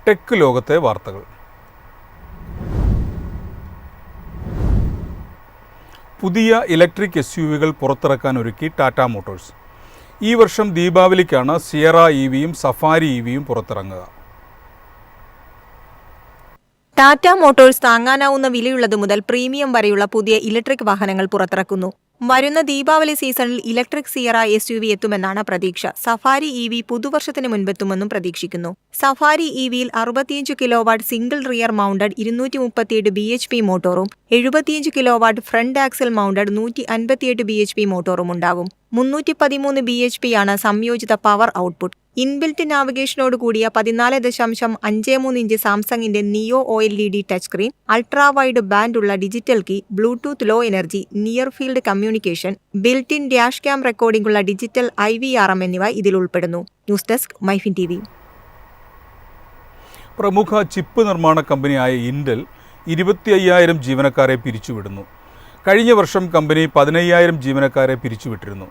Tech ലോകത്തെ വാർത്തകൾ. പുതിയ ഇലക്ട്രിക് SUVകൾ പുറത്തിറക്കാനൊരുക്കി ടാറ്റ മോട്ടോഴ്സ്. ഈ വർഷം ദീപാവലിക്കാണ് സിയറ EVയും സഫാരി EVയും പുറത്തിറങ്ങുക. ടാറ്റ മോട്ടോഴ്സ് താങ്ങാനാവുന്ന വിലയുള്ളത് മുതൽ പ്രീമിയം വരെയുള്ള പുതിയ ഇലക്ട്രിക് വാഹനങ്ങൾ പുറത്തിറക്കുന്നു. വരുന്ന ദീപാവലി സീസണിൽ ഇലക്ട്രിക് സിയറ SUV എത്തുമെന്നാണ് പ്രതീക്ഷ. സഫാരി EV പുതുവർഷത്തിന് മുൻപെത്തുമെന്നും പ്രതീക്ഷിക്കുന്നു. സഫാരി EVയിൽ 65 kilowatt single rear mounted 237 BHP മോട്ടോറും 75 kilowatt front axle mounted 158 BHP മോട്ടോറും ഉണ്ടാകും. 313 BHP ആണ് സംയോജിത പവർ ഔട്ട്പുട്ട്. ഇൻബിൽറ്റ് നാവിഗേഷനോട് കൂടിയ 14.53 ഇഞ്ച് സാംസങ്ങിന്റെ neo OLED touch screen, ultra wide band ഉള്ള digital key, Bluetooth low energy, near field communication, built in dash cam recording ഉള്ള digital IVRM എന്നിവ ഇതിൽ ഉൾപ്പെടുന്നു. News desk MyFin TV. പ്രമുഖ ചിപ്പ് നിർമ്മാണ കമ്പനിയായ ഇന്റൽ 25,000 ജീവനക്കാരെ പിരിച്ചുവിടുന്നു. കഴിഞ്ഞ വർഷം കമ്പനി 15,000 ജീവനക്കാരെ പിരിച്ചുവിട്ടിരുന്നു.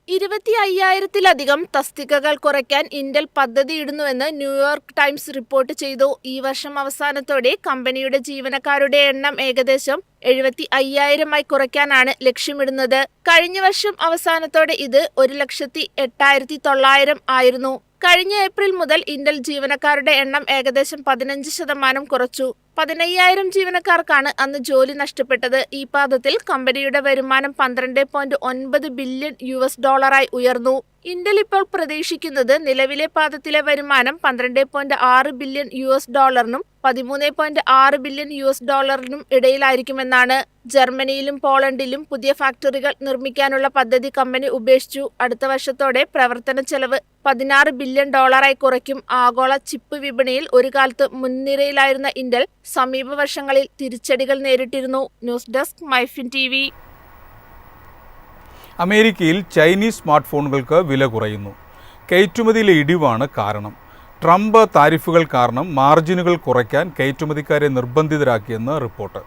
25,000-ലധികം തസ്തികകൾ കുറയ്ക്കാൻ ഇന്റൽ പദ്ധതിയിടുന്നുവെന്ന് ന്യൂയോർക്ക് ടൈംസ് റിപ്പോർട്ട് ചെയ്തു. ഈ വർഷം അവസാനത്തോടെ കമ്പനിയുടെ ജീവനക്കാരുടെ എണ്ണം ഏകദേശം 75,000-ആയി കുറയ്ക്കാനാണ് ലക്ഷ്യമിടുന്നത്. കഴിഞ്ഞ വർഷം അവസാനത്തോടെ ഇത് 1,08,900 ആയിരുന്നു. കഴിഞ്ഞ ഏപ്രിൽ മുതൽ ഇന്റൽ ജീവനക്കാരുടെ എണ്ണം ഏകദേശം 15% കുറച്ചു. 15,000 ജീവനക്കാർക്കാണ് അന്ന് ജോലി നഷ്ടപ്പെട്ടത്. ഈ പാദത്തിൽ കമ്പനിയുടെ വരുമാനം $12.9 ബില്യൺ ഉയർന്നു. ഇന്റൽ ഇപ്പോൾ പ്രതീക്ഷിക്കുന്നത് നിലവിലെ പാദത്തിലെ വരുമാനം $12.6 ബില്യൺ നും $13.6 ബില്യൺ ഇടയിലായിരിക്കുമെന്നാണ്. ജർമ്മനിയിലും പോളണ്ടിലും പുതിയ ഫാക്ടറികൾ നിർമ്മിക്കാനുള്ള പദ്ധതി കമ്പനി ഉപേക്ഷിച്ചു. അടുത്ത വർഷത്തോടെ പ്രവർത്തന ചെലവ് $16 ബില്യൺ കുറയ്ക്കും. ആഗോള ചിപ്പ് വിപണിയിൽ ഒരു കാലത്ത് മുൻനിരയിലായിരുന്ന ഇന്റൽ സമീപ വർഷങ്ങളിൽ തിരിച്ചടികൾ നേരിട്ടിരുന്നു. News desk MyFin TV. അമേരിക്കയിൽ ചൈനീസ് സ്മാർട്ട് ഫോണുകൾക്ക് വില കുറയുന്നു. കയറ്റുമതിയിലെ ഇടിവാണ് കാരണം. ട്രംപ് താരിഫുകൾ കാരണം മാർജിനുകൾ കുറയ്ക്കാൻ കയറ്റുമതിക്കാരെ നിർബന്ധിതരാക്കിയെന്ന് റിപ്പോർട്ട്.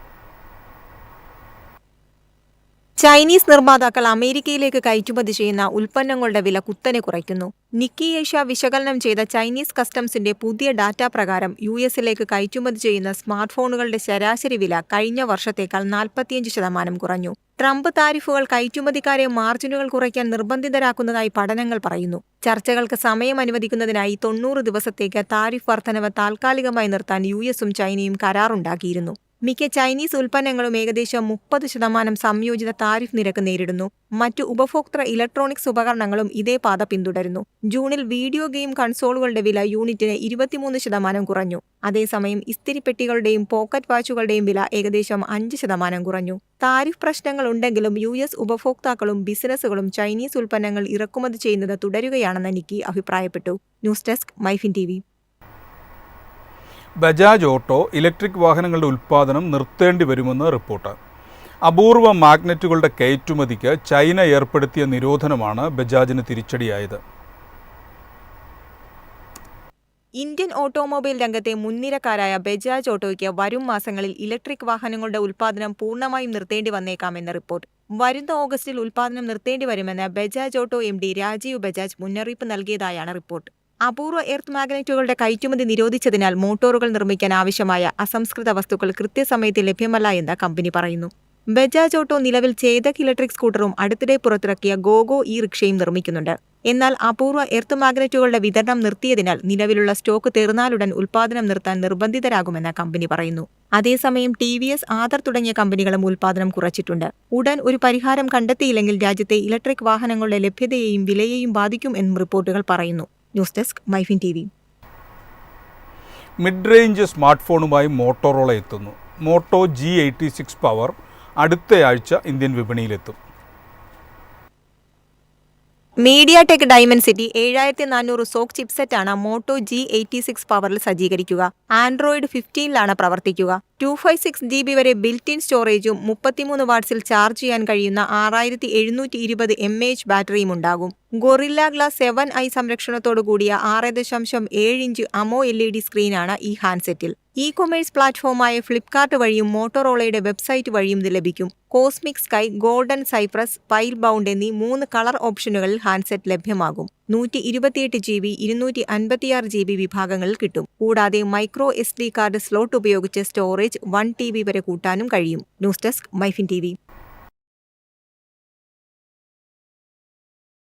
ചൈനീസ് നിർമ്മാതാക്കൾ അമേരിക്കയിലേക്ക് കയറ്റുമതി ചെയ്യുന്ന ഉൽപ്പന്നങ്ങളുടെ വില കുത്തനെ കുറയ്ക്കുന്നു. നിക്കി ഏഷ്യ വിശകലനം ചെയ്ത ചൈനീസ് കസ്റ്റംസിന്റെ പുതിയ ഡാറ്റ പ്രകാരം US-ലേക്ക് കയറ്റുമതി ചെയ്യുന്ന സ്മാർട്ട് ഫോണുകളുടെ ശരാശരി വില കഴിഞ്ഞ വർഷത്തേക്കാൾ 45% കുറഞ്ഞു. ട്രംപ് താരിഫുകൾ കയറ്റുമതിക്കാരെ മാർജിനുകൾ കുറയ്ക്കാൻ നിർബന്ധിതരാക്കുന്നതായി പഠനങ്ങൾ പറയുന്നു. ചർച്ചകൾക്ക് സമയം അനുവദിക്കുന്നതിനായി 90 ദിവസത്തേക്ക് താരിഫ് വർധനവ് താൽക്കാലികമായി നിർത്താൻ US-ഉം ചൈനയും കരാറുണ്ടാക്കിയിരുന്നു. മിക്ക ചൈനീസ് ഉൽപ്പന്നങ്ങളും ഏകദേശം 30% സംയോജിത താരിഫ് നിരക്ക് നേരിടുന്നു. മറ്റു ഉപഭോക്തൃ ഇലക്ട്രോണിക്സ് ഉപകരണങ്ങളും ഇതേ പാത പിന്തുടരുന്നു. ജൂണിൽ വീഡിയോ ഗെയിം കൺസോളുകളുടെ വില യൂണിറ്റിന് 23% കുറഞ്ഞു. അതേസമയം ഇസ്തിരിപ്പെട്ടികളുടെയും പോക്കറ്റ് വാച്ചുകളുടെയും വില ഏകദേശം 5% കുറഞ്ഞു. താരിഫ് പ്രശ്നങ്ങൾ ഉണ്ടെങ്കിലും US ഉപഭോക്താക്കളും ബിസിനസ്സുകളും ചൈനീസ് ഉൽപ്പന്നങ്ങൾ ഇറക്കുമതി ചെയ്യുന്നത് തുടരുകയാണെന്ന് നിക്കി അഭിപ്രായപ്പെട്ടു. News desk MyFin TV. Bajaj auto electric വാഹനങ്ങളുടെ ഉൽപ്പാദനം നിർത്തേണ്ടി വരുമെന്ന് റിപ്പോർട്ട്. അപൂർവ മാഗ്നറ്റുകളുടെ കയറ്റുമതിക്ക് ചൈന ഏർപ്പെടുത്തിയ നിരോധനമാണ് ബജാജിന് തിരിച്ചടിയായത്. ഇന്ത്യൻ ഓട്ടോമൊബൈൽ രംഗത്തെ മുൻനിരക്കാരായ ബജാജ് ഓട്ടോയ്ക്ക് വരും മാസങ്ങളിൽ ഇലക്ട്രിക് വാഹനങ്ങളുടെ ഉൽപ്പാദനം പൂർണ്ണമായും നിർത്തേണ്ടി വന്നേക്കാമെന്ന് റിപ്പോർട്ട്. വരുന്ന ഓഗസ്റ്റിൽ ഉൽപ്പാദനം നിർത്തേണ്ടി വരുമെന്ന് ബജാജ് ഓട്ടോ MD രാജീവ് ബജാജ് മുന്നറിയിപ്പ് നൽകിയതായാണ് റിപ്പോർട്ട്. അപൂർവ എർത്ത് മാഗ്നറ്റുകളുടെ കയറ്റുമതി നിരോധിച്ചതിനാൽ മോട്ടോറുകൾ നിർമ്മിക്കാൻ ആവശ്യമായ അസംസ്കൃത വസ്തുക്കൾ കൃത്യസമയത്ത് ലഭ്യമല്ല എന്ന് കമ്പനി പറയുന്നു. ബജാജ് ഓട്ടോ നിലവിൽ ചേതക് ഇലക്ട്രിക് സ്കൂട്ടറും അടുത്തിടെ പുറത്തിറക്കിയ ഗോഗോ ഇ-റിക്ഷയും നിർമ്മിക്കുന്നുണ്ട്. എന്നാൽ അപൂർവ എർത്ത് മാഗ്നറ്റുകളുടെ വിതരണം നിർത്തിയതിനാൽ നിലവിലുള്ള സ്റ്റോക്ക് തീർന്നാലുടൻ ഉൽപ്പാദനം നിർത്താൻ നിർബന്ധിതരാകുമെന്ന് കമ്പനി പറയുന്നു. അതേസമയം TVS, ആദർ തുടങ്ങിയ കമ്പനികളും ഉൽപ്പാദനം കുറച്ചിട്ടുണ്ട്. ഉടൻ ഒരു പരിഹാരം കണ്ടെത്തിയില്ലെങ്കിൽ രാജ്യത്തെ ഇലക്ട്രിക് വാഹനങ്ങളുടെ ലഭ്യതയെയും വിലയെയും ബാധിക്കും എന്നും റിപ്പോർട്ടുകൾ പറയുന്നു. News desk MyFin TV. Mid range smart ഫോണുമായി മോട്ടോറോള എത്തുന്നു. മോട്ടോ G86 പവർ അടുത്തയാഴ്ച ഇന്ത്യൻ വിപണിയിലെത്തും. മീഡിയാടെക് ഡൈമെൻസിറ്റി 7400 സോക്ക് ചിപ്സെറ്റാണ് മോട്ടോ G86 പവറിൽ സജ്ജീകരിക്കുക. ആൻഡ്രോയിഡ് 15-ലാണ് പ്രവർത്തിക്കുക. 256 GB വരെ ബിൽറ്റ് ഇൻ സ്റ്റോറേജും 33 വാട്ട്സിൽ ചാർജ് ചെയ്യാൻ കഴിയുന്ന 6720 mAh ബാറ്ററിയും ഉണ്ടാകും. ഗൊറില്ല ഗ്ലാസ് 7i സംരക്ഷണത്തോടു കൂടിയ 6.7 ഇഞ്ച് AMOLED സ്ക്രീനാണ് ഈ ഹാൻഡ്സെറ്റിൽ. ഇ-കൊമേഴ്സ് പ്ലാറ്റ്ഫോമായ ഫ്ലിപ്കാർട്ട് വഴിയും മോട്ടോറോളയുടെ വെബ്സൈറ്റ് വഴിയും ഇത് ലഭിക്കും. Cosmic sky, golden cypress, pile bound എന്നീ 3 കളർ ഓപ്ഷനുകളിൽ ഹാൻഡ്സെറ്റ് ലഭ്യമാകും. 128 GB, 256 GB വിഭാഗങ്ങളിൽ കിട്ടും. കൂടാതെ മൈക്രോ SD കാർഡ് സ്ലോട്ട് ഉപയോഗിച്ച് സ്റ്റോറേജ് 1 TB വരെ കൂട്ടാനും കഴിയും. News desk, MyFin TV.